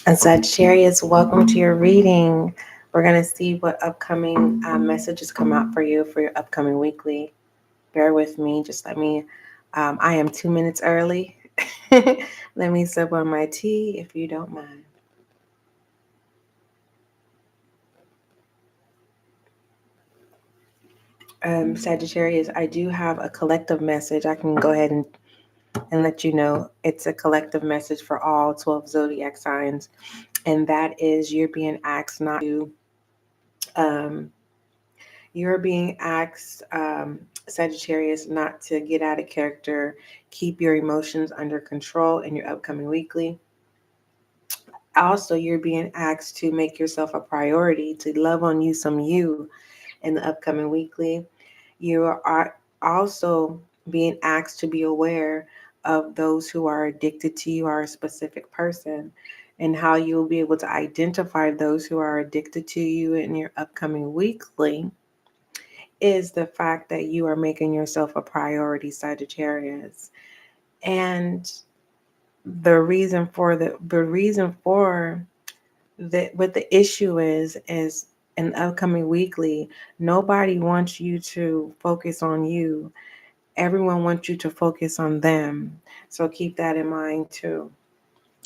And Sagittarius, welcome to your reading. We're going to see what upcoming messages come out for you for your upcoming weekly. Bear with me. Just let me, I am 2 minutes early. Let me sip on my tea if you don't mind. Sagittarius, I do have a collective message. I can go ahead and let you know it's a collective message for all 12 zodiac signs. And that is you're being asked not to, Sagittarius, not to get out of character. Keep your emotions under control in your upcoming weekly. Also, you're being asked to make yourself a priority, to love on you some you in the upcoming weekly. You are also being asked to be aware of those who are addicted to you or a specific person, and how you will be able to identify those who are addicted to you in your upcoming weekly is the fact that you are making yourself a priority, Sagittarius. And the reason for what the issue is an upcoming weekly, nobody wants you to focus on you. Everyone wants you to focus on them. So keep that in mind too.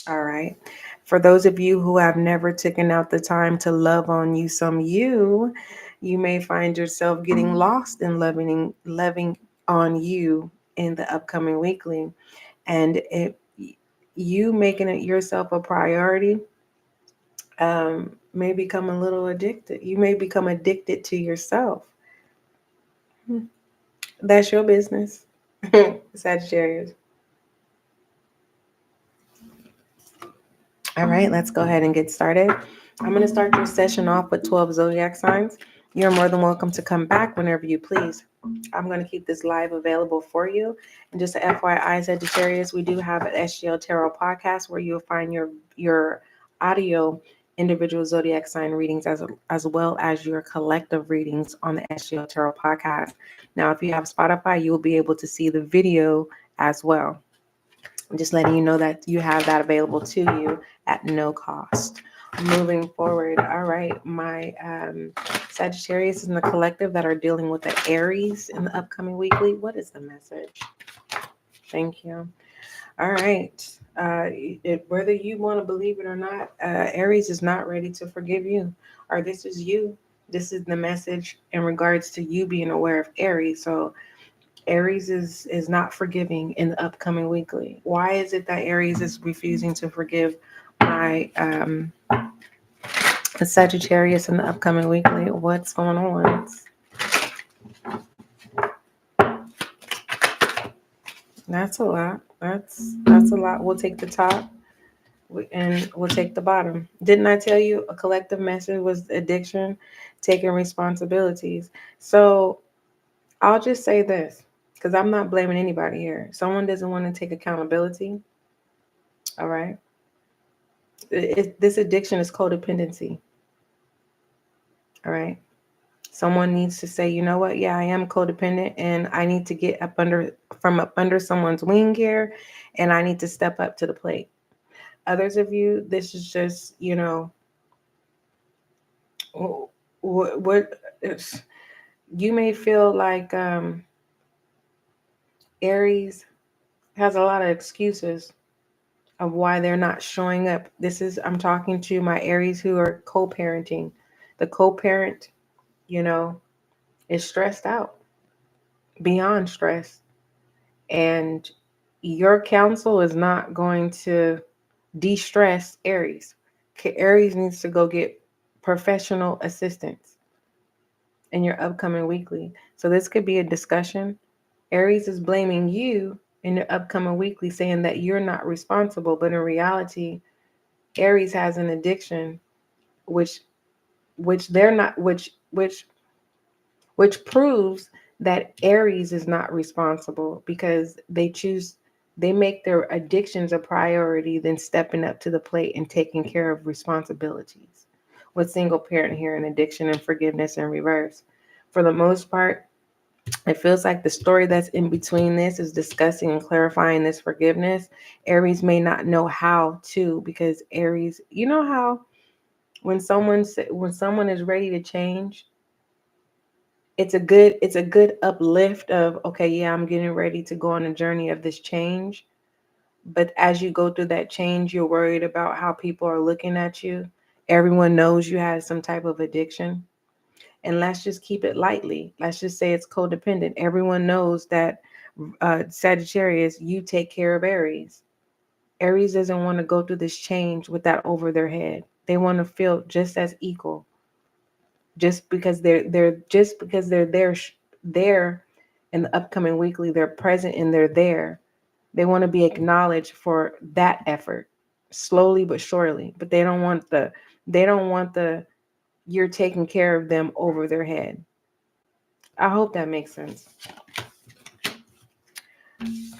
All right. For those of you who have never taken out the time to love on you some you may find yourself getting lost in loving on you in the upcoming weekly. And if you making it yourself a priority, may become a little addicted. You may become addicted to yourself. That's your business, Sagittarius. All right, let's go ahead and get started. I'm going to start your session off with 12 zodiac signs. You're more than welcome to come back whenever you please. I'm going to keep this live available for you. And just a FYI, Sagittarius, we do have an SGL Tarot Podcast where you'll find your audio individual zodiac sign readings as well as your collective readings on the SGL Tarot Podcast. Now, if you have Spotify, you will be able to see the video as well. I'm just letting you know that you have that available to you at no cost. Moving forward, all right, my Sagittarius in the collective that are dealing with the Aries in the upcoming weekly. What is the message? Thank you. All right. Whether you want to believe it or not, Aries is not ready to forgive you, or this is you. This is the message in regards to you being aware of Aries. So Aries is not forgiving in the upcoming weekly. Why is it that Aries is refusing to forgive my Sagittarius in the upcoming weekly? What's going on? That's a lot. That's a lot. We'll take the top and we'll take the bottom. Didn't I tell you a collective message was addiction, taking responsibilities? So I'll just say this, because I'm not blaming anybody here. Someone doesn't want to take accountability. All right. This addiction is codependency. All right. Someone needs to say, you know what? Yeah, I am codependent and I need to get up under someone's wing here, and I need to step up to the plate. Others of you, this is just, what you may feel like Aries has a lot of excuses of why they're not showing up. I'm talking to my Aries who are co-parenting. The co-parent, is stressed out, beyond stress. And your counsel is not going to de-stress Aries. Aries needs to go get professional assistance in your upcoming weekly. So this could be a discussion. Aries is blaming you in the upcoming weekly saying that you're not responsible, but in reality, Aries has an addiction, which they're not, which proves that Aries is not responsible because they make their addictions a priority than stepping up to the plate and taking care of responsibilities. With single parent here and addiction and forgiveness in reverse. For the most part, it feels like the story that's in between this is discussing and clarifying this forgiveness. Aries may not know how to, because Aries, you know how when someone is ready to change, it's a good uplift of, okay, yeah, I'm getting ready to go on a journey of this change. But as you go through that change, you're worried about how people are looking at you. Everyone knows you have some type of addiction. And let's just keep it lightly. Let's just say it's codependent. Everyone knows that Sagittarius, you take care of Aries. Aries doesn't want to go through this change with that over their head. They want to feel just as equal. Just because they're there in the upcoming weekly, they're present and they're there. They want to be acknowledged for that effort, slowly but surely. But they don't want the you're taking care of them over their head. I hope that makes sense.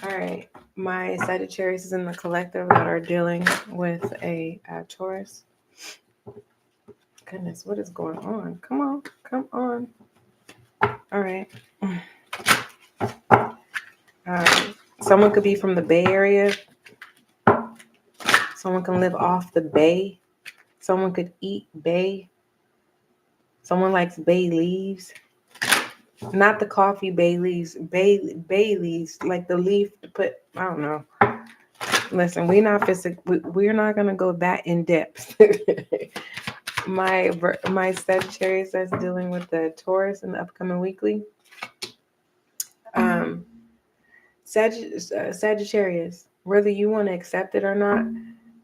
All right. My Sagittarius is in the collective that are dealing with a Taurus. Goodness, what is going on? Come on. All right. Someone could be from the Bay Area. Someone can live off the bay. Someone could eat bay. Someone likes bay leaves. Not the coffee bay leaves. Bay leaves, like the leaf to put, I don't know. Listen, we're not going to go that in depth. My Sagittarius that's dealing with the Taurus in the upcoming weekly. Sagittarius, whether you want to accept it or not,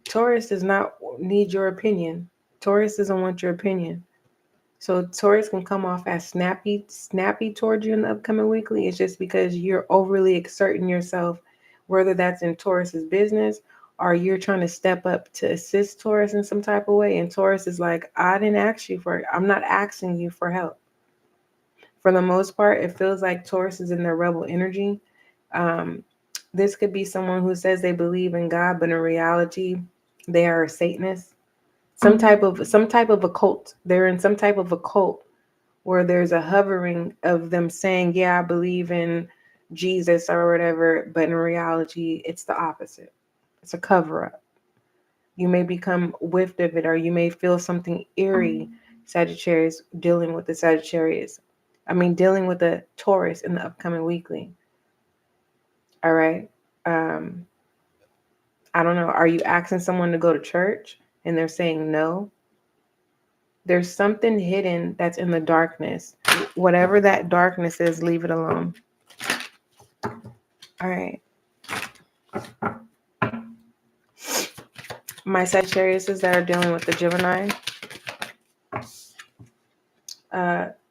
Taurus does not need your opinion. Taurus doesn't want your opinion. So Taurus can come off as snappy towards you in the upcoming weekly. It's just because you're overly exerting yourself, whether that's in Taurus's business or you're trying to step up to assist Taurus in some type of way. And Taurus is like, I didn't ask you for it. I'm not asking you for help. For the most part, it feels like Taurus is in their rebel energy. This could be someone who says they believe in God, but in reality, they are a Satanist. Some type of a cult. They're in some type of a cult where there's a hovering of them saying, yeah, I believe in Jesus or whatever, but in reality, it's the opposite. It's a cover-up. You may become whiffed of it, or you may feel something eerie, Sagittarius, dealing with the Taurus in the upcoming weekly. All right. I don't know. Are you asking someone to go to church and they're saying no? There's something hidden that's in the darkness. Whatever that darkness is, leave it alone. All right. My Sagittariuses that are dealing with the Gemini.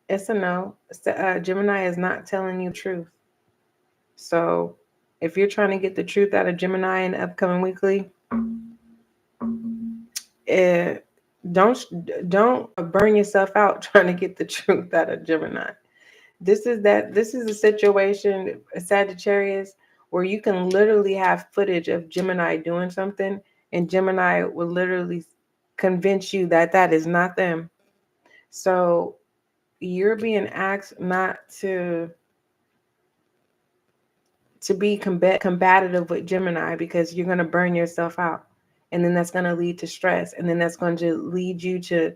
It's a no. Gemini is not telling you the truth. So if you're trying to get the truth out of Gemini in the upcoming weekly, don't burn yourself out trying to get the truth out of Gemini. This is a situation, Sagittarius, where you can literally have footage of Gemini doing something, and Gemini will literally convince you that that is not them. So you're being asked not to be combative with Gemini, because you're going to burn yourself out. And then that's going to lead to stress. And then that's going to lead you to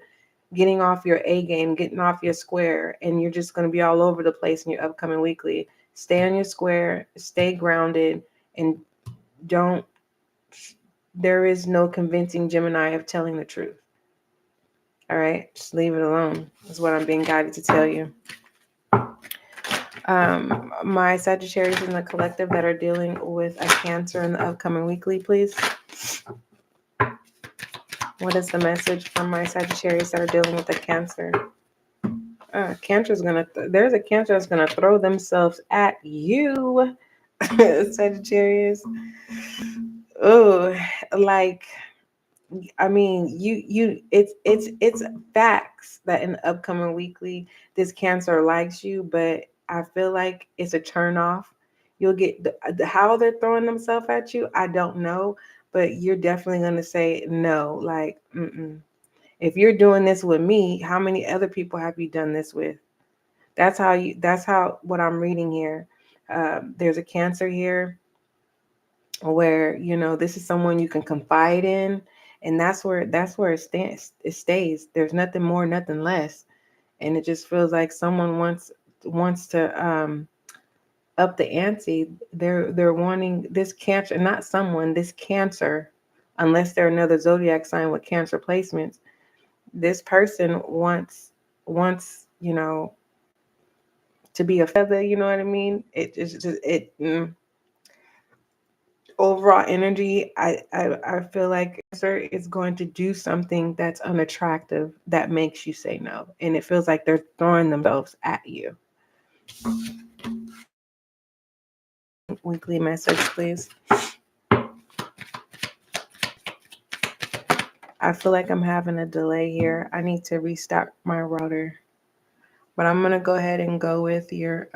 getting off your A game, getting off your square. And you're just going to be all over the place in your upcoming weekly. Stay on your square, stay grounded, and there is no convincing Gemini of telling the truth. All right, just leave it alone. That's what I'm being guided to tell you. My Sagittarius in the collective that are dealing with a Cancer in the upcoming weekly, please. What is the message from my Sagittarius that are dealing with a Cancer? There's a Cancer that's gonna throw themselves at you. Sagittarius. Oh, like, I mean, it's facts that in the upcoming weekly, this Cancer likes you, but I feel like it's a turn off. You'll get how they're throwing themselves at you. I don't know, but you're definitely gonna say no. Like, mm-mm. If you're doing this with me, how many other people have you done this with? That's how you. That's how what I'm reading here. There's a Cancer here where this is someone you can confide in, and that's where it stands. It stays. There's nothing more, nothing less, and it just feels like someone wants to up the ante. They're wanting this Cancer, not someone, this Cancer, unless they're another zodiac sign with Cancer placements. This person wants to be a feather. You know what I mean? It's just overall energy, I feel like Cancer is going to do something that's unattractive that makes you say no. And it feels like they're throwing themselves at you. Weekly message, please. I feel like I'm having a delay here. I need to restart my router. But I'm going to go ahead and go with your